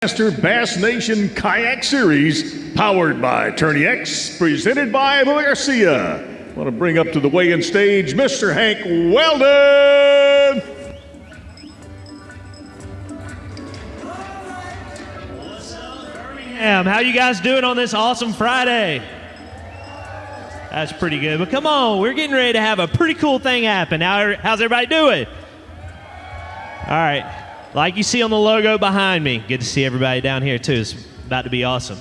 Bassmaster Bass Nation Kayak Series, powered by Tourney X, presented by Garcia. I want to bring up to the weigh-in stage, Mr. Hank Weldon. What's up, Birmingham? How you guys doing on this awesome Friday? That's pretty good. But come on, we're getting ready to have a pretty cool thing happen. How's everybody doing? All right. Like you see on the logo behind me, good to see everybody down here too. It's about to be awesome.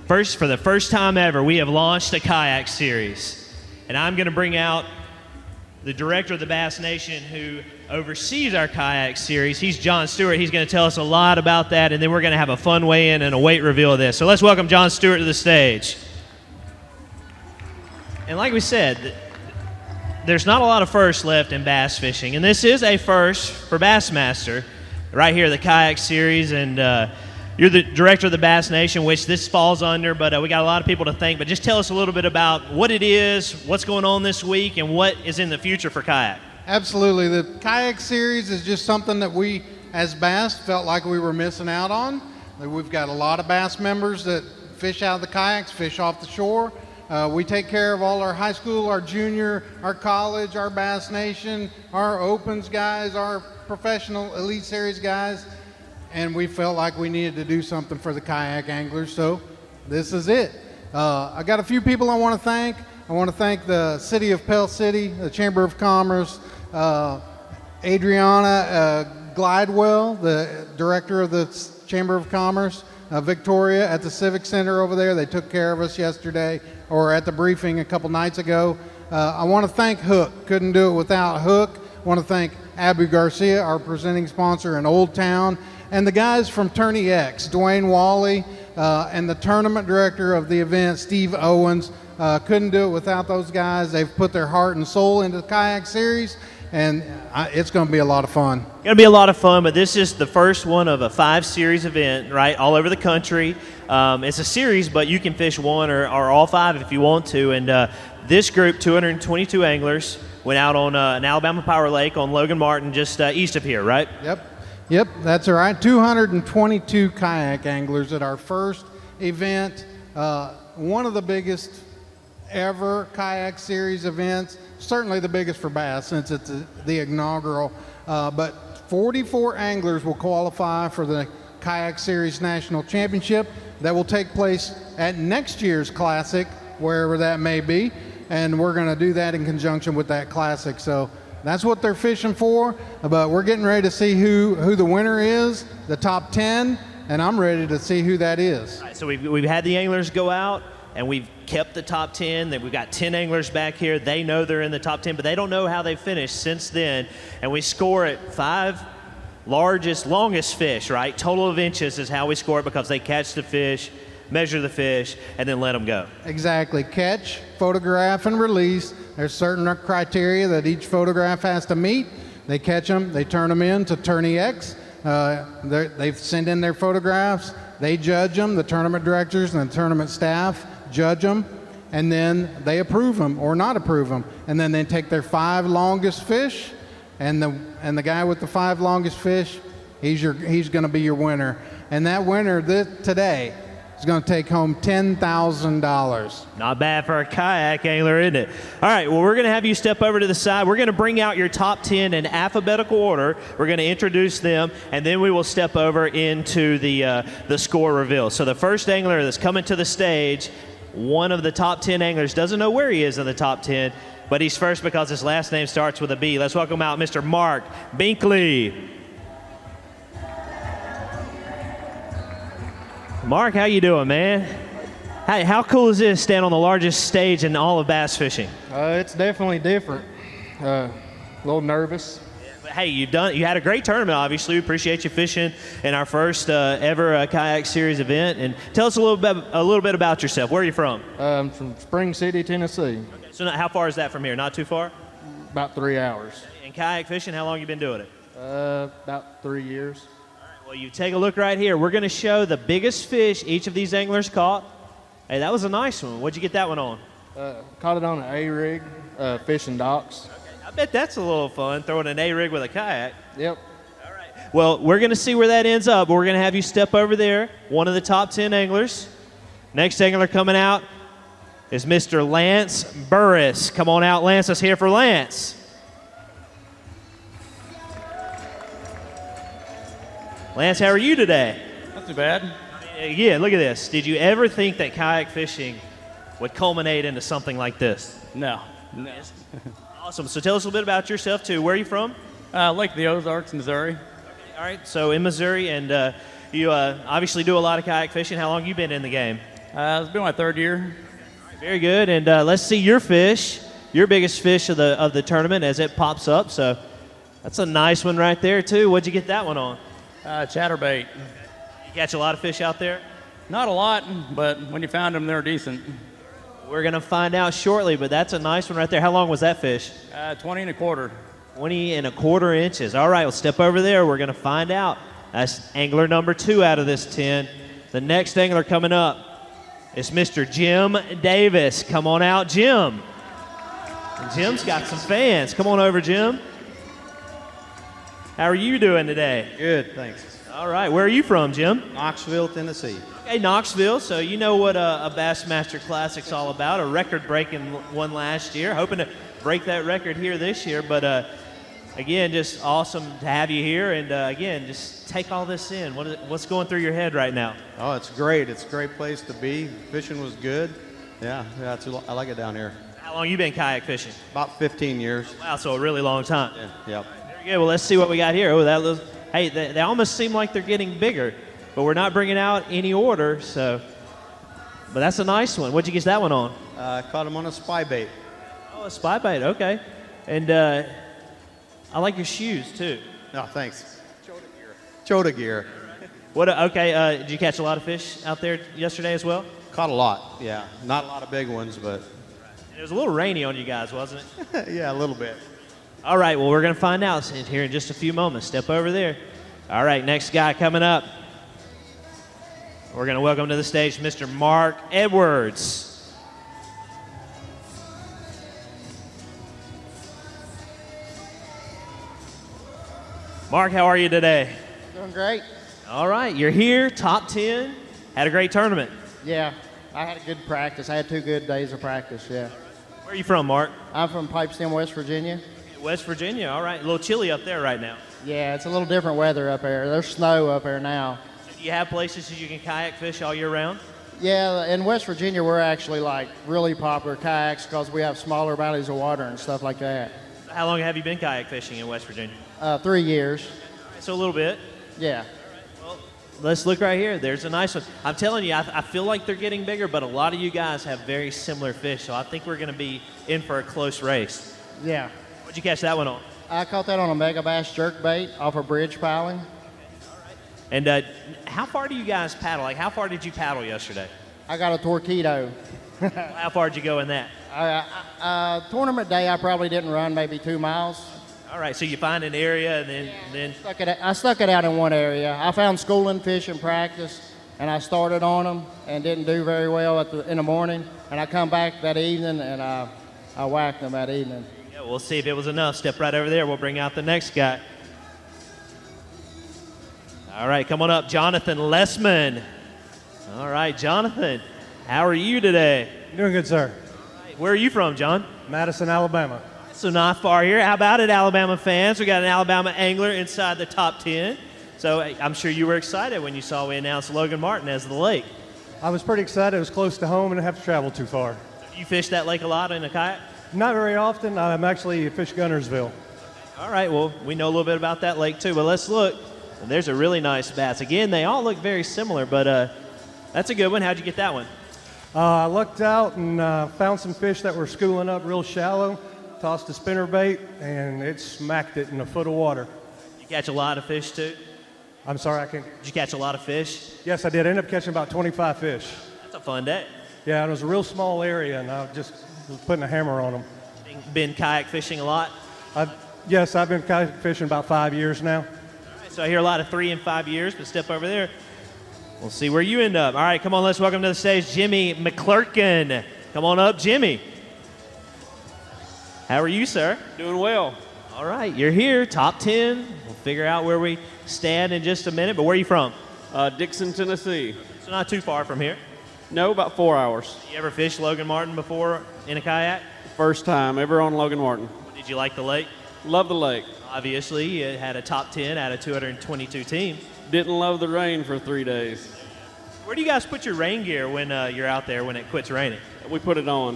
First, for the first time ever, we have launched a kayak series. And I'm going to bring out the director of the Bass Nation who oversees our kayak series. He's John Stewart. He's going to tell us a lot about that, and then we're going to have a fun weigh-in and a weight reveal of this. So let's welcome John Stewart to the stage. And like we said, there's not a lot of firsts left in bass fishing, and this is a first for Bassmaster. Right here, the kayak series, and you're the director of the Bass Nation, which this falls under, but we got a lot of people to thank. But just tell us a little bit about what it is, what's going on this week, and what is in the future for kayak. Absolutely. The kayak series is just something that we, as Bass, felt like we were missing out on. We've got a lot of Bass members that fish out of the kayaks, fish off the shore. We take care of all our high school, our junior, our college, our Bass Nation, our Opens guys, our professional Elite Series guys, and we felt like we needed to do something for the kayak anglers, so this is it. I got a few people I want to thank. I want to thank the City of Pell City, the Chamber of Commerce, Adriana Glidewell, the director of the Chamber of Commerce, Victoria at the Civic Center over there. They took care of us yesterday, or at the briefing a couple nights ago. I want to thank Hook. Couldn't do it without Hook. I want to thank Abu Garcia, our presenting sponsor in Old Town, and the guys from Tourney X, Dwayne Wally, and the tournament director of the event, Steve Owens. Couldn't do it without those guys. They've put their heart and soul into the kayak series, and it's going to be a lot of fun. It's going to be a lot of fun, but this is the first one of a 5-series event, right, all over the country. It's a series, but you can fish one or all 5 if you want to, and this group, 222 anglers, went out on an Alabama Power Lake on Logan Martin, just east of here, right? Yep, that's all right. 222 kayak anglers at our first event. One of the biggest ever kayak series events, certainly the biggest for Bass since it's the inaugural. But 44 anglers will qualify for the Kayak Series National Championship that will take place at next year's Classic, wherever that may be. And we're going to do that in conjunction with that Classic. So that's what they're fishing for. But we're getting ready to see who the winner is, the top 10, and I'm ready to see who that is. All right, so we've had the anglers go out, and we've kept the top 10. We've got 10 anglers back here. They know they're in the top 10, but they don't know how they finished since then. And we score it 5 longest fish, right? Total of inches is how we score it, because they catch the fish, measure the fish, and then let them go. Exactly. Catch, photograph, and release. There's certain criteria that each photograph has to meet. They catch them, they turn them in to Tourney X. They send in their photographs. They judge them. The tournament directors and the tournament staff judge them, and then they approve them or not approve them. And then they take their 5 longest fish, and the guy with the 5 longest fish, he's going to be your winner. And that winner today is going to take home $10,000. Not bad for a kayak angler, isn't it? All right, well, we're going to have you step over to the side. We're going to bring out your top 10 in alphabetical order. We're going to introduce them, and then we will step over into the score reveal. So the first angler that's coming to the stage, one of the top 10 anglers, doesn't know where he is in the top 10, but he's first because his last name starts with a B. Let's welcome out Mr. Mark Binkley. Mark, how you doing, man? Hey, how cool is this, stand on the largest stage in all of bass fishing? It's definitely different. A little nervous. But hey, you had a great tournament, obviously. We appreciate you fishing in our first ever kayak series event. And tell us a little bit about yourself. Where are you from? I'm from Spring City, Tennessee. Okay, so how far is that from here? Not too far? About 3 hours. And kayak fishing, how long you been doing it? About 3 years. Well, you take a look right here. We're going to show the biggest fish each of these anglers caught. Hey, that was a nice one. What'd you get that one on? Caught it on an A-rig, fishing docks. Okay, I bet that's a little fun, throwing an A-rig with a kayak. Yep. All right. Well, we're going to see where that ends up. We're going to have you step over there, one of the top 10 anglers. Next angler coming out is Mr. Lance Burris. Come on out, Lance. Let's hear for Lance. Lance, how are you today? Not too bad. Yeah, look at this. Did you ever think that kayak fishing would culminate into something like this? No. Awesome. So tell us a little bit about yourself, too. Where are you from? Lake of the Ozarks, Missouri. All right, so in Missouri, and you obviously do a lot of kayak fishing. How long have you been in the game? It's been my 3rd year. Very good, and let's see your fish, your biggest fish of the tournament as it pops up. So that's a nice one right there, too. What'd you get that one on? Chatterbait. You catch a lot of fish out there? Not a lot, but when you found them, they're decent. We're going to find out shortly, but that's a nice one right there. How long was that fish? 20 1/4. 20 1/4 inches. All right, we'll step over there. We're going to find out. That's angler number 2 out of this 10. The next angler coming up is Mr. Jim Davis. Come on out, Jim. And Jim's got some fans. Come on over, Jim. How are you doing today? Good, thanks. All right, where are you from, Jim? Knoxville, Tennessee. Okay, Knoxville. So you know what a Bassmaster Classic's all about, a record-breaking one last year. Hoping to break that record here this year. But, again, just awesome to have you here. And, again, just take all this in. What's going through your head right now? Oh, it's great. It's a great place to be. Fishing was good. Yeah, I like it down here. How long you been kayak fishing? About 15 years. Wow, so a really long time. Yeah, yep. Very good. Well, let's see what we got here. Oh, that looks, hey, they almost seem like they're getting bigger, but we're not bringing out any order. So, but that's a nice one. What'd you get that one on? Caught him on a spy bait. Oh, a spy bait. Okay. And I like your shoes too. Oh, thanks. Chota gear. What? Okay. Did you catch a lot of fish out there yesterday as well? Caught a lot. Yeah, not a lot of big ones, but It was a little rainy on you guys, wasn't it? yeah, a little bit. All right, well, we're going to find out here in just a few moments. Step over there. All right, next guy coming up. We're going to welcome to the stage Mr. Mark Edwards. Mark, how are you today? Doing great. All right, you're here, top 10. Had a great tournament. Yeah, I had a good practice. I had 2 good days of practice, yeah. Where are you from, Mark? I'm from Pipestem, West Virginia. West Virginia, all right. A little chilly up there right now. Yeah, it's a little different weather up there. There's snow up there now. Do you have places that you can kayak fish all year round? Yeah, in West Virginia, we're actually like really popular kayaks because we have smaller bodies of water and stuff like that. How long have you been kayak fishing in West Virginia? 3 years. So a little bit. Yeah. Well, let's look right here. There's a nice one. I'm telling you, I feel like they're getting bigger, but a lot of you guys have very similar fish, so I think we're going to be in for a close race. Yeah. What'd you catch that one on? I caught that on a mega bass jerkbait off a bridge piling. And how far do you guys paddle? Like, how far did you paddle yesterday? I got a torpedo. How far did you go in that? Tournament day, I probably didn't run maybe 2 miles. All right, so you find an area and then I stuck it out in one area. I found schooling fish in practice, and I started on them and didn't do very well in the morning. And I come back that evening and I whacked them that evening. yeah, we'll see if it was enough. Step right over there. We'll bring out the next guy. All right, come on up, Jonathan Lessman. All right, Jonathan, how are you today? Doing good, sir. Where are you from, John? Madison, Alabama. So not far here. How about it, Alabama fans? We got an Alabama angler inside the top 10. So I'm sure you were excited when you saw we announced Logan Martin as the lake. I was pretty excited. It was close to home and I didn't have to travel too far. You fish that lake a lot in a kayak? Not very often. I'm actually at Fish Gunnersville. All right, well, we know a little bit about that lake too, but let's look. And there's a really nice bass. Again, they all look very similar, but that's a good one. How'd you get that one? I lucked out and found some fish that were schooling up real shallow, tossed a spinner bait, and it smacked it in a foot of water. You catch a lot of fish too? I'm sorry, I can't. Did you catch a lot of fish? Yes, I did. I ended up catching about 25 fish. That's a fun day. Yeah, it was a real small area, and I just was putting a hammer on them. Been kayak fishing a lot? Yes, I've been kayak fishing about 5 years now. All right, so I hear a lot of 3 and 5 years, but step over there. We'll see where you end up. All right, come on, let's welcome to the stage Jimmy McClurkin. Come on up, Jimmy. How are you, sir? Doing well. All right, you're here, top 10. We'll figure out where we stand in just a minute, but where are you from? Dixon, Tennessee. So not too far from here. No, about 4 hours. You ever fished Logan Martin before in a kayak? First time ever on Logan Martin. Did you like the lake? Love the lake. Obviously, it had a top 10 out of 222 teams. Didn't love the rain for 3 days. Where do you guys put your rain gear when you're out there when it quits raining? We put it on.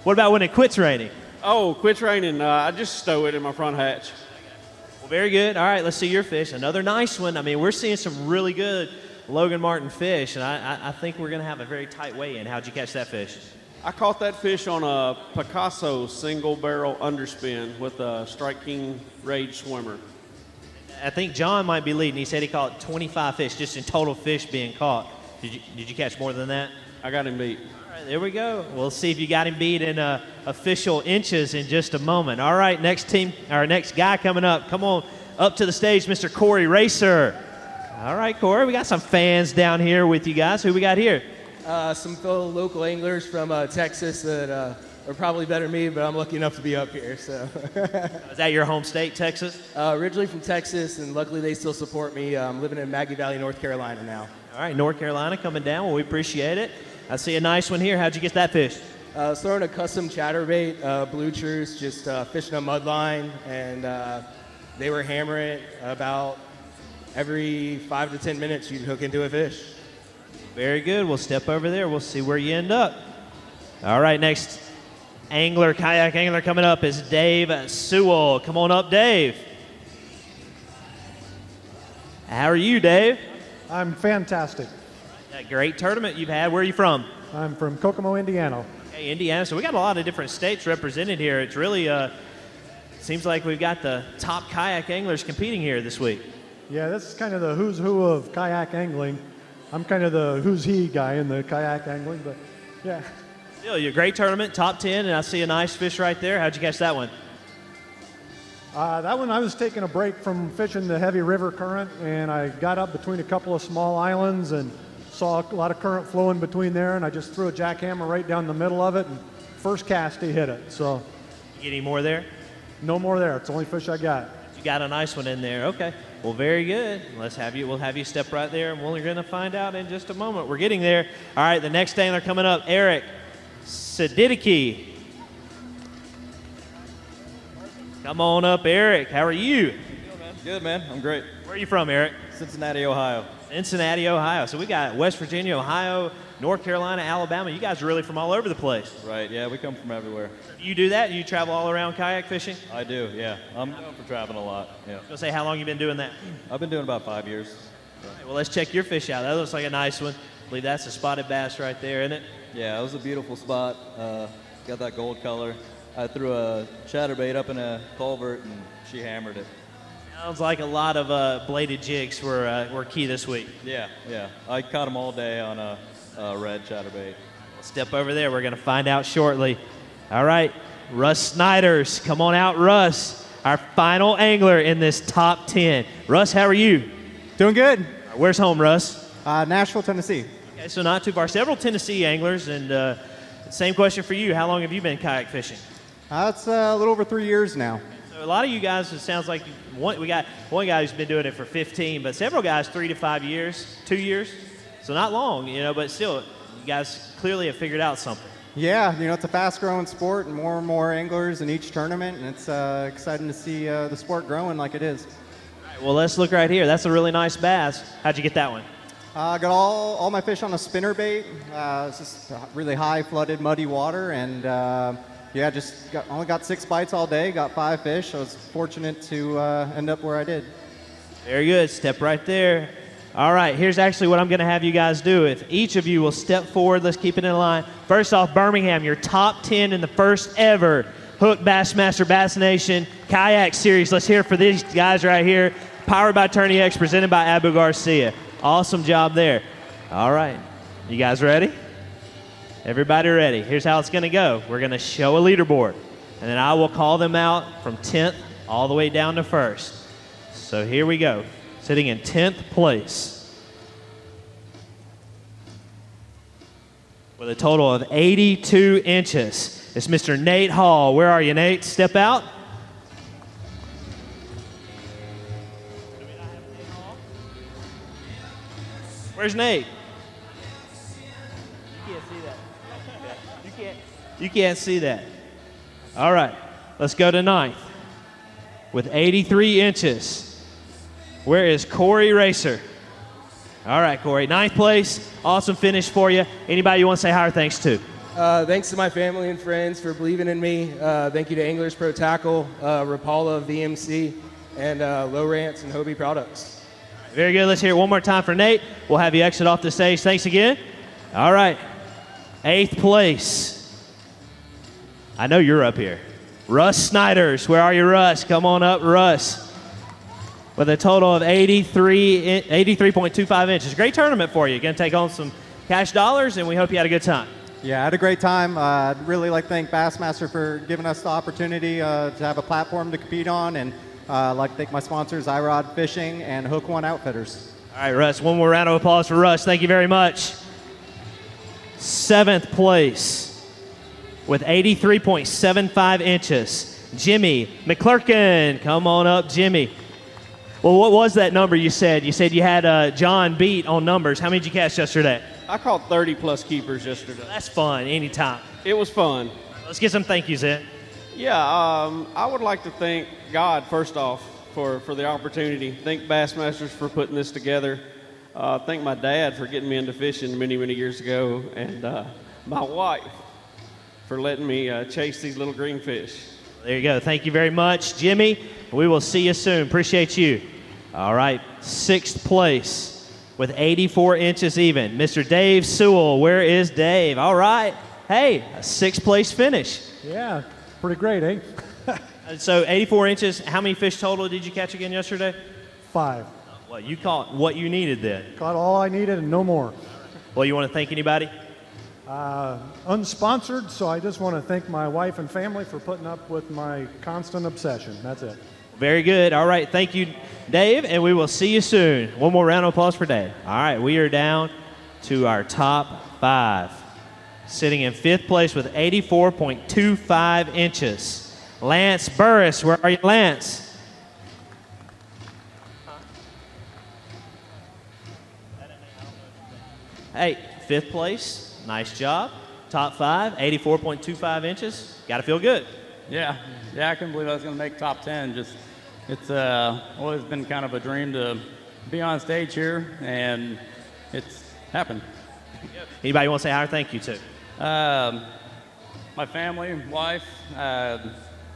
What about when it quits raining? Oh, quits raining. I just stow it in my front hatch. Well, very good. All right, let's see your fish. Another nice one. I mean, we're seeing some really good Logan Martin fish, and I think we're going to have a very tight weigh-in. How'd you catch that fish? I caught that fish on a Picasso single barrel underspin with a Strike King Rage swimmer. I think John might be leading. He said he caught 25 fish just in total fish being caught. Did you catch more than that? I got him beat. All right, there we go. We'll see if you got him beat in official inches in just a moment. All right, next guy coming up. Come on up to the stage, Mr. Corey Racer. All right, Corey, we got some fans down here with you guys. Who we got here? Some fellow local anglers from Texas that are probably better than me, but I'm lucky enough to be up here. So, Is that your home state, Texas? Originally from Texas, and luckily they still support me. I'm living in Maggie Valley, North Carolina now. All right, North Carolina coming down. Well, we appreciate it. I see a nice one here. How'd you get that fish? I was throwing a custom chatterbait, blue truce, just fishing a mud line, and they were hammering it about every 5 to 10 minutes. You'd hook into a fish. Very good. We'll step over there. We'll see where you end up. All right, next kayak angler coming up is Dave Sewell. Come on up, Dave. How are you, Dave? I'm fantastic. That great tournament you've had. Where are you from? I'm from Kokomo, Indiana. Okay, Indiana. So we got a lot of different states represented here. It's really seems like we've got the top kayak anglers competing here this week. Yeah, this is kind of the who's who of kayak angling. I'm kind of the who's he guy in the kayak angling, but yeah. Still, you're a great tournament, top 10, and I see a nice fish right there. How'd you catch that one? That one I was taking a break from fishing the heavy river current, and I got up between a couple of small islands and saw a lot of current flowing between there, and I just threw a jackhammer right down the middle of it, and first cast he hit it. So. You get any more there? No more there. It's the only fish I got. You got a nice one in there. Okay. Well, very good. We'll have you step right there, and we're going to find out in just a moment. We're getting there. All right, the next angler coming up, Eric Siddiqui. Come on up, Eric. How are you? Good, man. I'm great. Where are you from, Eric? Cincinnati, Ohio. Cincinnati, Ohio. So we got West Virginia, Ohio, North Carolina, Alabama. You guys are really from all over the place. Right, yeah, we come from everywhere. You do that? You travel all around kayak fishing? I do, yeah. I'm known for traveling a lot, yeah. I was going to say, how long you been doing that? I've been doing about 5 years. Right, well, let's check your fish out. That looks like a nice one. I believe that's a spotted bass right there, isn't it? Yeah, it was a beautiful spot. Got that gold color. I threw a chatterbait up in a culvert, and she hammered it. Sounds like a lot of bladed jigs were key this week. Yeah, yeah. I caught them all day on a red chatterbait. We'll step over there. We're going to find out shortly. All right, Russ Snyders. Come on out, Russ. Our final angler in this top 10. Russ, how are you? Doing good. Where's home, Russ? Nashville, Tennessee. Okay, so not too far. Several Tennessee anglers, and same question for you. How long have you been kayak fishing? It's a little over 3 years now. So a lot of you guys, it sounds like we got one guy who's been doing it for 15, but several guys 3 to 5 years, 2 years. So not long, but still, you guys clearly have figured out something. Yeah, it's a fast-growing sport, and more anglers in each tournament, and it's exciting to see the sport growing like it is. All right, well, let's look right here. That's a really nice bass. How'd you get that one? I got all my fish on a spinnerbait. It's just really high, flooded, muddy water, and only got 6 bites all day, got 5 fish. I was fortunate to end up where I did. Very good. Step right there. All right, here's actually what I'm going to have you guys do. If each of you will step forward, let's keep it in line. First off, Birmingham, your top 10 in the first ever Hook Bassmaster Bass Nation Kayak Series. Let's hear it for these guys right here. Powered by Tourney X, presented by Abu Garcia. Awesome job there. All right, you guys ready? Everybody ready? Here's how it's going to go. We're going to show a leaderboard, and then I will call them out from 10th all the way down to 1st. So here we go. Sitting in 10th place with a total of 82 inches. It's Mr. Nate Hall. Where are you, Nate? Step out. Where's Nate? You can't see that. You can't see that. All right, let's go to ninth. With 83 inches, where is Corey Racer? All right, Corey, ninth place. Awesome finish for you. Anybody you want to say hi or thanks to? Thanks to my family and friends for believing in me. Thank you to Anglers Pro Tackle, Rapala of VMC, and Low Rants and Hobie Products. Very good. Let's hear it one more time for Nate. We'll have you exit off the stage. Thanks again. All right. Eighth place. I know you're up here. Russ Snyders. Where are you, Russ? Come on up, Russ. With a total of 83.25 inches. Great tournament for you. Going to take home some cash dollars, and we hope you had a good time. Yeah, I had a great time. I'd really like to thank Bassmaster for giving us the opportunity to have a platform to compete on, and I'd like to thank my sponsors, iRod Fishing and Hook One Outfitters. All right, Russ, one more round of applause for Russ. Thank you very much. Seventh place with 83.75 inches, Jimmy McClurkin. Come on up, Jimmy. Well, what was that number you said? You said you had John beat on numbers. How many did you catch yesterday? I caught 30-plus keepers yesterday. That's fun, anytime. It was fun. Let's get some thank yous in. Yeah, I would like to thank God, first off, for the opportunity. Thank Bassmasters for putting this together. Thank my dad for getting me into fishing many, many years ago, and my wife for letting me chase these little greenfish. There you go. Thank you very much, Jimmy. We will see you soon. Appreciate you. All right, sixth place with 84 inches even, Mr. Dave Sewell. Where is Dave? All right. Hey, a sixth place finish. Yeah, pretty great, eh? So 84 inches, how many fish total did you catch again yesterday? 5. Well, you caught what you needed then. Caught all I needed and no more. Well, you want to thank anybody? Unsponsored, so I just want to thank my wife and family for putting up with my constant obsession. That's it. Very good. All right. Thank you, Dave, and we will see you soon. One more round of applause for Dave. All right. We are down to our top 5. Sitting in 5th place with 84.25 inches, Lance Burris. Where are you, Lance? Hey, 5th place. Nice job. Top 5, 84.25 inches. Got to feel good. Yeah, I couldn't believe I was going to make top 10. It's always been kind of a dream to be on stage here, and it's happened. Anybody want to say hi or thank you to? My family, wife,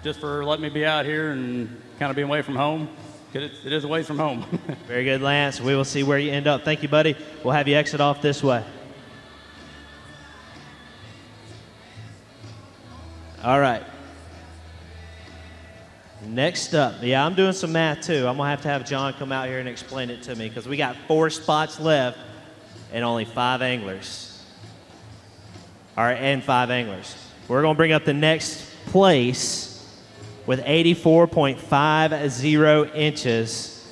just for letting me be out here and kind of being away from home, because it is away from home. Very good, Lance. We will see where you end up. Thank you, buddy. We'll have you exit off this way. All right. Next up, yeah, I'm doing some math too. I'm going to have John come out here and explain it to me because we got 4 spots left and only 5 anglers. All right, and 5 anglers. We're going to bring up the next place with 84.50 inches.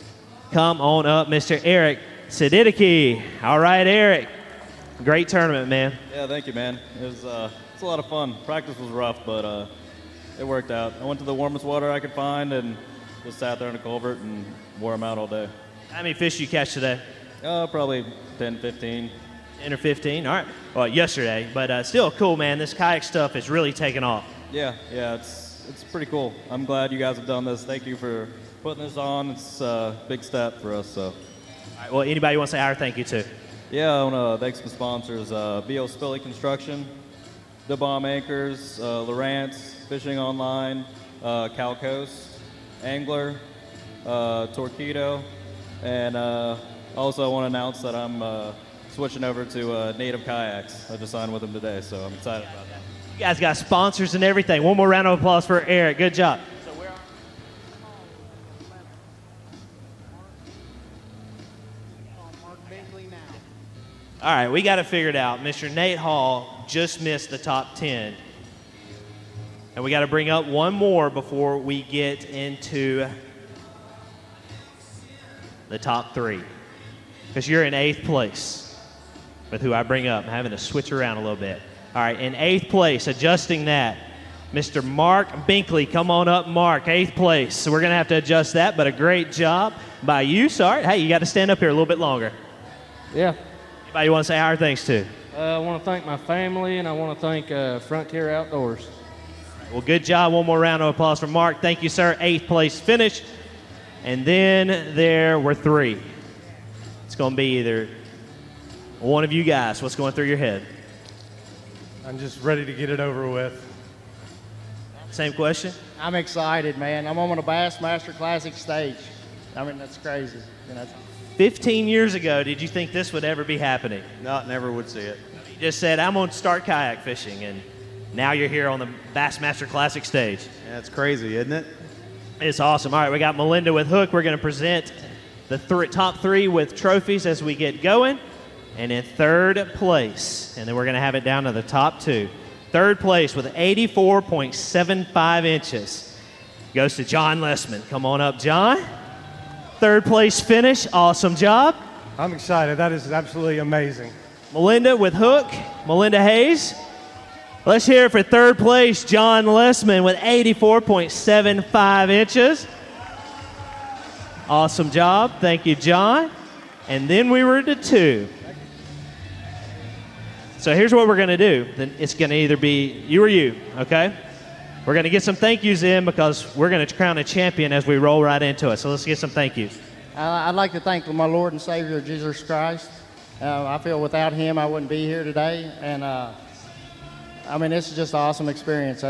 Come on up, Mr. Eric Siddiqui. All right, Eric. Great tournament, man. Yeah, thank you, man. It's a lot of fun. Practice was rough, but it worked out. I went to the warmest water I could find and just sat there in a culvert and wore them out all day. How many fish did you catch today? Probably 10, 15. 10 or 15? All right. Well, yesterday, but still cool, man. This kayak stuff is really taking off. Yeah, it's pretty cool. I'm glad you guys have done this. Thank you for putting this on. It's a big step for us. So. All right, well, anybody want to say hi or thank you to? Yeah, I want to thank some sponsors, B.A.S.S Construction, The Bomb Anchors, Lowrance, Fishing Online, Cal Coast, Angler, Torpedo, and also I want to announce that I'm switching over to Native Kayaks. I just signed with them today, so I'm excited about that. You guys got sponsors and everything. One more round of applause for Eric. Good job. All right, we got it figured out. Mr. Nate Hall just missed the top 10. And we got to bring up one more before we get into the top 3. Because you're in 8th place with who I bring up. I'm having to switch around a little bit. All right, in 8th place, adjusting that, Mr. Mark Binkley. Come on up, Mark, 8th place. So we're going to have to adjust that, but a great job by you. Sorry, hey, you got to stand up here a little bit longer. Yeah, Anybody you want to say our thanks to? I want to thank my family, and I want to thank Frontier Outdoors. Well, good job. One more round of applause for Mark. Thank you, sir. 8th place finish. And then there were 3. It's going to be either one of you guys. What's going through your head? I'm just ready to get it over with. Same question? I'm excited, man. I'm on the Bassmaster Classic stage. I mean, that's crazy. 15 years ago, did you think this would ever be happening? No, never would see it. You just said, I'm going to start kayak fishing, and now you're here on the Bassmaster Classic stage. Yeah, it's crazy, isn't it? It's awesome. All right, we got Melinda with hook. We're going to present the top 3 with trophies as we get going. And in 3rd place, and then we're going to have it down to the top 2. 3rd place with 84.75 inches goes to John Lessman. Come on up, John. 3rd place finish. Awesome job. I'm excited. That is absolutely amazing. Melinda with hook. Melinda Hayes. Let's hear it for 3rd place, John Lessman with 84.75 inches. Awesome job. Thank you, John. And then we were to 2. So here's what we're going to do. Then it's going to either be you or you, okay? We're going to get some thank yous in because we're going to crown a champion as we roll right into it. So let's get some thank yous. I'd like to thank my Lord and Savior, Jesus Christ. I feel without him, I wouldn't be here today. And I mean, this is just an awesome experience.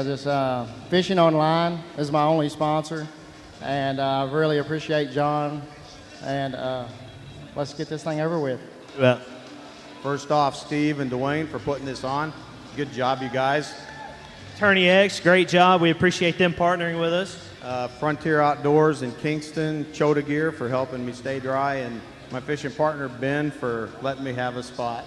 Fishing Online is my only sponsor. And I really appreciate John. And let's get this thing over with. Well, first off, Steve and Dwayne for putting this on. Good job, you guys. Attorney X, great job. We appreciate them partnering with us. Frontier Outdoors in Kingston, Chota Gear for helping me stay dry, and my fishing partner, Ben, for letting me have a spot.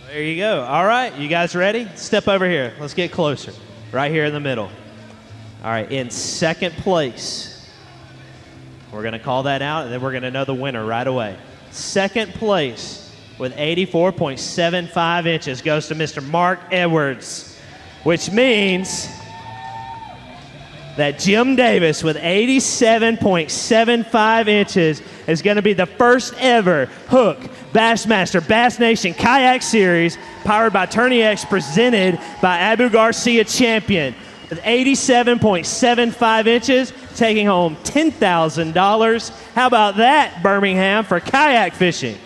There you go. All right, you guys ready? Step over here. Let's get closer. Right here in the middle. All right, in 2nd place, we're going to call that out, and then we're going to know the winner right away. 2nd place with 84.75 inches goes to Mr. Mark Edwards, which means that Jim Davis with 87.75 inches is going to be the first ever Hook Bassmaster Bass Nation Kayak Series powered by Attorney X, presented by Abu Garcia champion. With 87.75 inches, taking home $10,000. How about that, Birmingham, for kayak fishing?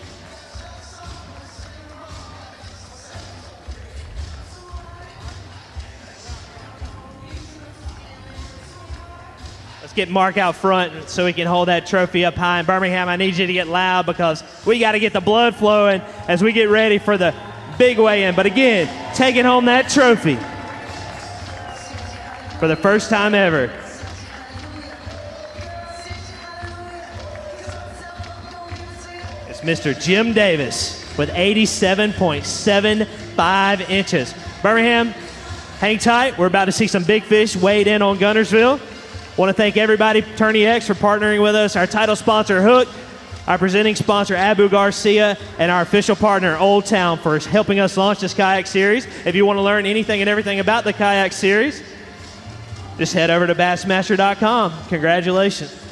Let's get Mark out front so he can hold that trophy up high. And Birmingham, I need you to get loud because we got to get the blood flowing as we get ready for the big weigh-in. But again, taking home that trophy for the first time ever. It's Mr. Jim Davis with 87.75 inches. Birmingham, hang tight. We're about to see some big fish weighed in on Guntersville. Want to thank everybody, Attorney X, for partnering with us, our title sponsor, Hook, our presenting sponsor, Abu Garcia, and our official partner, Old Town, for helping us launch this kayak series. If you want to learn anything and everything about the kayak series, just head over to Bassmaster.com. Congratulations.